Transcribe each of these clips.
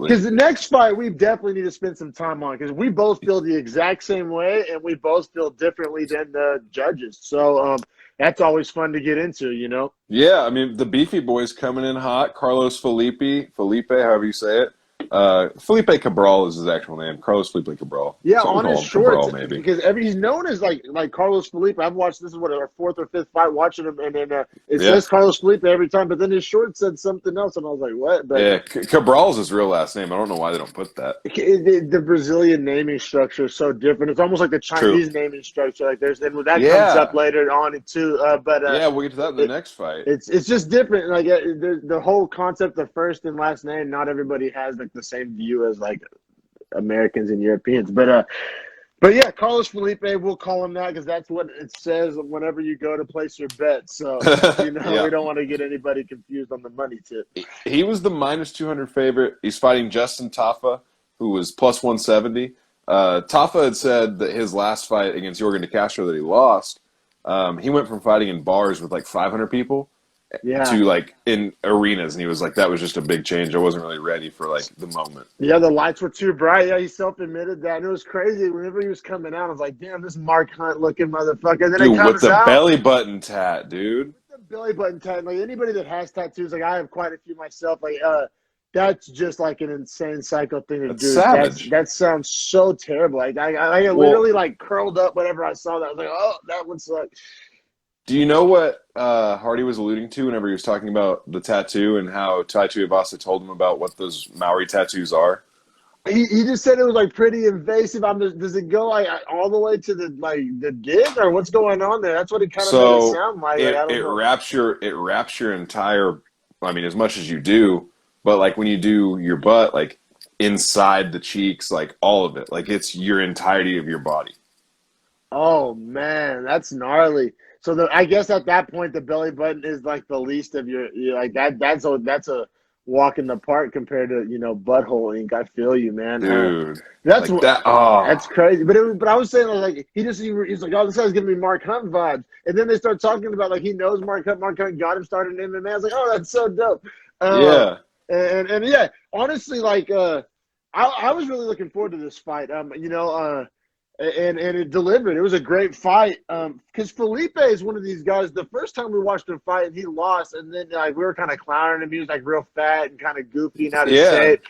absolutely. Because the next fight we definitely need to spend some time on because we both feel the exact same way and we both feel differently than the judges. So that's always fun to get into, you know? Yeah, I mean the beefy boys coming in hot. Carlos Felipe, however you say it. Felipe Cabral is his actual name. Carlos Felipe Cabral. Yeah, Someone on his call him shorts Cabral, maybe. because he's known as like Carlos Felipe. I've watched this is what our fourth or fifth fight watching him, and then it Yeah, says Carlos Felipe every time, but then his shorts said something else, and I was like, what? But yeah. Cabral's his real last name. I don't know why they don't put that. the Brazilian naming structure is so different. It's almost like the True. Chinese naming structure. Like there's and that comes up Yeah, later on too. yeah. We'll get to that in the It, next fight. it's just different. Like the whole concept of first and last name. Not everybody has like the same view as like Americans and Europeans. But yeah, Carlos Felipe, we'll call him that because that's what it says whenever you go to place your bet. So you know Yeah. we don't want to get anybody confused on the money tip. He was the minus 200 favorite. He's fighting Justin Tafa, who was plus 170. Tafa had said that his last fight against Jorgen De Castro that he lost, he went from fighting in bars with like 500 people Yeah. to like in arenas, and he was like, that was just a big change. I wasn't really ready for like the moment. Yeah, the lights were too bright. Yeah, he self-admitted that. And it was crazy. Whenever he was coming out, I was like, damn, this Mark Hunt looking motherfucker. And then it Dude, with comes the out. belly button tat, dude. The belly button tat. Like anybody that has tattoos, like I have quite a few myself, like that's just like an insane psycho thing to That's do. savage. That sounds so terrible. Like I Well, literally like curled up whenever I saw that. I was like, oh, that would suck. do you know what Hardy was alluding to whenever he was talking about the tattoo and how Tai Tuivasa told him about what those Maori tattoos are? He just said it was like pretty invasive. Does it go like all the way to the gig or what's going on there? That's what it kind of made it So sound like. it I don't it know. wraps your entire. I mean, as much as you do, but like when you do your butt, like inside the cheeks, like all of it, like it's your entirety of your body. Oh man, that's gnarly. So I guess at that point the belly button is like the least of your like that. That's a walk in the park compared to butthole ink. I feel you, man. Dude, That's like what. that. Oh, That's crazy. But I was saying like he's like, oh, this guy's giving me Mark Hunt vibes, and then they start talking about like he knows Mark Hunt. Mark Hunt got him started in MMA. I was like, oh, that's so dope. Um, yeah. and yeah, honestly, like I was really looking forward to this fight. And it delivered. It was a great fight. Because Felipe is one of these guys. The first time we watched him fight, he lost, and then like we were kind of clowning him. He was like real fat and kind of goofy and out of Yeah. shape.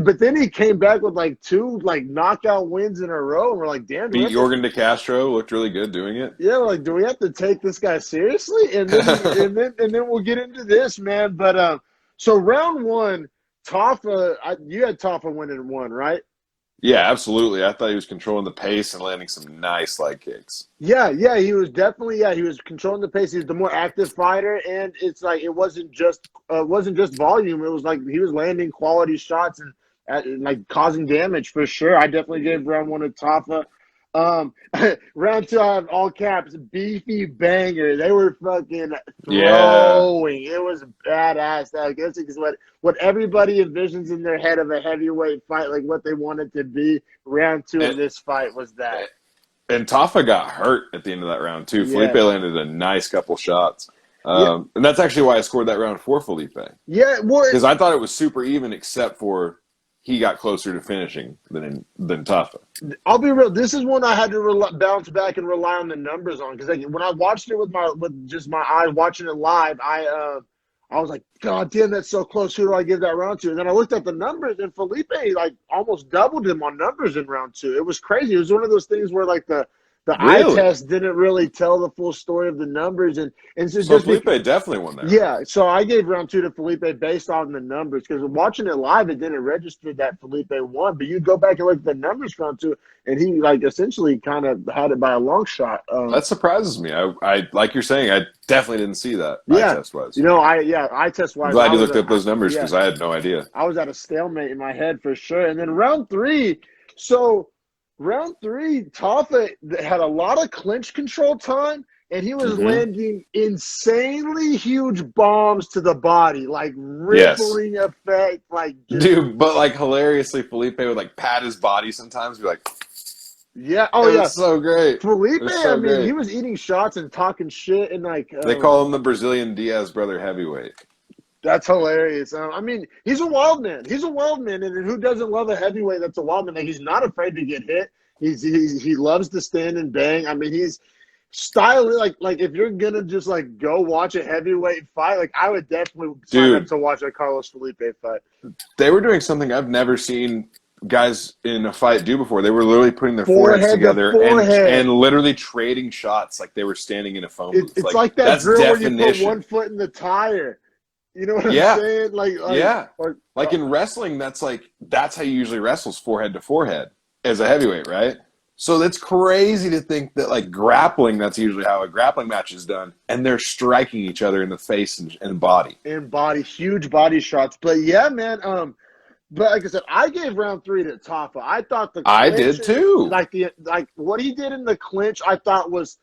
But then he came back with like two like knockout wins in a row, and we're like, damn, Beat Jorgen De Castro. Looked really good doing it. yeah, we're like, do we have to take this guy seriously? And then we'll get into this, man. But so round one, Tafa, you had Tafa winning one, right? Yeah, absolutely. I thought he was controlling the pace and landing some nice leg kicks. Yeah, he was definitely he was controlling the pace. He was the more active fighter, and it's like it wasn't just volume. It was like he was landing quality shots and like causing damage for sure. I definitely gave round one to Tafa. Round two, I have all caps, beefy banger. They were fucking Yeah. throwing. It was badass. I guess it's what everybody envisions in their head of a heavyweight fight, like what they wanted to be. Round two of And, this fight was that. and Tafa got hurt at the end of that round, too. Yeah. Felipe landed a nice couple shots. Yeah. And that's actually why I scored that round for Felipe. Yeah, well, Because I thought it was super even, except for he got closer to finishing than Tafa. I'll be real. This is one I had to bounce back and rely on the numbers on because when I watched it with just my eyes watching it live, I was like, God damn, that's so close. Who do I give that round to? And then I looked at the numbers, and Felipe like almost doubled him on numbers in round two. It was crazy. It was one of those things where like the eye Really? test didn't really tell the full story of the numbers, and so So just Felipe definitely won that round. yeah, so I gave round two to Felipe based on the numbers because watching it live, it didn't register that Felipe won. But you go back and look at the numbers round two, and he like essentially kind of had it by a long shot. That surprises me. I like you're saying, I definitely didn't see that eye Yeah, test wise. eye test I'm wise, glad you looked up those numbers yeah, because I had no idea. I was at a stalemate in my head for sure. And then round three, so round three, Tafa had a lot of clinch control time, and he was landing insanely huge bombs to the body, like rippling effect, like just, Dude, but like hilariously, Felipe would like pat his body sometimes, be like, yeah, it was so great. Felipe, It was so I mean, great. he was eating shots and talking shit, and like They call him the Brazilian Diaz brother heavyweight. That's hilarious. I mean, he's a wild man. He's a wild man, and who doesn't love a heavyweight that's a wild man? Like, he's not afraid to get hit. He loves to stand and bang. I mean, he's style like if you're gonna just like go watch a heavyweight fight, like I would definitely sign up Dude, to watch a Carlos Felipe fight. they were doing something I've never seen guys in a fight do before. They were literally putting their foreheads Forehead to together and forehead. literally trading shots like they were standing in a phone booth. It's Like like that that's drill where you put one definition. foot in the tire. You know what I'm Yeah, saying? yeah. Like Like in wrestling, that's how you usually wrestles forehead to forehead as a heavyweight, right? So it's crazy to think that like grappling, that's usually how a grappling match is done, and they're striking each other in the face and body. in body, huge body shots. But yeah, man. But like I said, I gave round three to Tafa. I thought the I clinch, did too. like what he did in the clinch, I thought was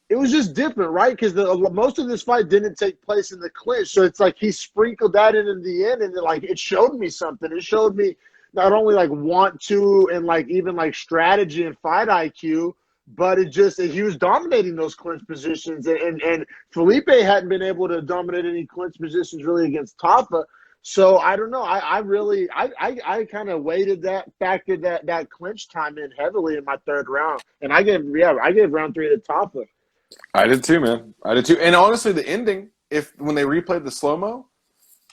it was just different, right? Because most of this fight didn't take place in the clinch, so it's like he sprinkled that in the end, and like it showed me something. It showed me not only like want to and like even like strategy and fight IQ, but he was dominating those clinch positions, and Felipe hadn't been able to dominate any clinch positions really against Tafa. So I don't know. I really I kind of weighted that factored that clinch time in heavily in my third round, and I gave round three to Tafa. I did too, man. I did too. And honestly, the ending, if when they replayed the slow mo,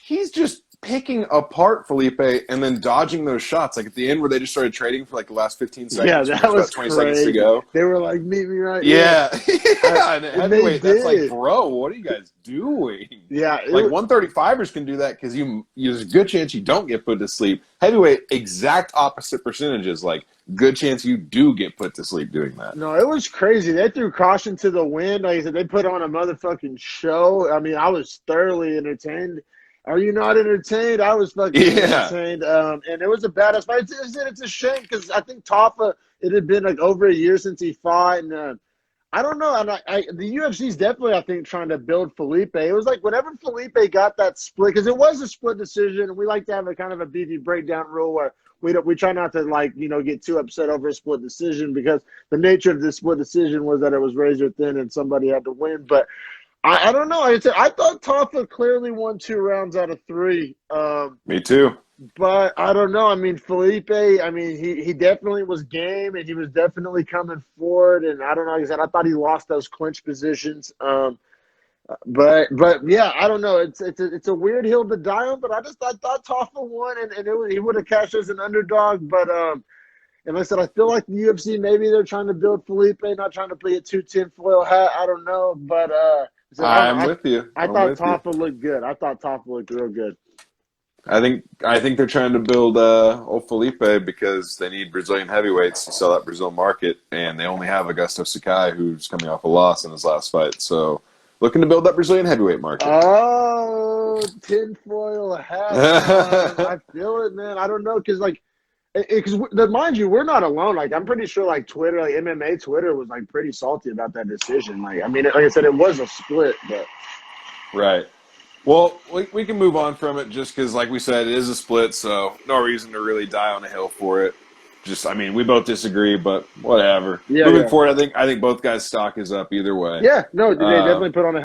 he's just picking apart Felipe and then dodging those shots. Like at the end where they just started trading for like the last 15 Yeah, seconds when that there's was about 20 seconds to crazy. go. They were like, "Meet me right." Yeah, Yeah. Yeah. And at and they heavyweight, that's like, did. bro, what are you guys doing? Yeah, Like 135ers can do that because there's a good chance you don't get put to sleep. Heavyweight, exact opposite percentages. Like good chance you do get put to sleep doing that. no, it was crazy. They threw caution to the wind. Like I said, they put on a motherfucking show. I mean, I was thoroughly entertained. Are you not entertained? I was fucking Yeah. entertained. And it was a badass fight. It's a shame because I think Tafa. It had been like over a year since he fought, and I don't know. And the UFC's definitely, I think, trying to build Felipe. It was like whenever Felipe got that split, because it was a split decision, and we like to have a kind of a beefy breakdown rule where we try not to like get too upset over a split decision because the nature of this split decision was that it was razor thin and somebody had to win. But I don't know. I thought Tafa clearly won 2 rounds out of 3. Me too. But I don't know. I mean, Felipe, I mean, he definitely was game and he was definitely coming forward. And I don't know. Like I said, I thought he lost those clinch positions. But yeah, I don't know. It's a weird hill to die on. But I thought Tafa won and he would have cashed as an underdog. But and like I said, I feel like the UFC maybe they're trying to build Felipe, not trying to play a 2 tinfoil hat. I don't know. But so I'm with you. I I'm thought with you. Tafa looked good. I thought Tafa looked real good. I think they're trying to build old Felipe because they need Brazilian heavyweights to sell that Brazil market, and they only have Augusto Sakai, who's coming off a loss in his last fight. So, looking to build that Brazilian heavyweight market. Oh, tinfoil hat time. I feel it, man. I don't know, because like, because mind you, we're not alone. Like, I'm pretty sure like Twitter, like MMA Twitter, was like pretty salty about that decision. Like, I mean, like I said, it was a split, but Right. Well, we can move on from it just because, like we said, it is a split, so no reason to really die on a hill for it. Just, I mean, we both disagree, but whatever. yeah, Moving yeah, forward, I think both guys' stock is up either way. yeah. No, they Uh, definitely put on a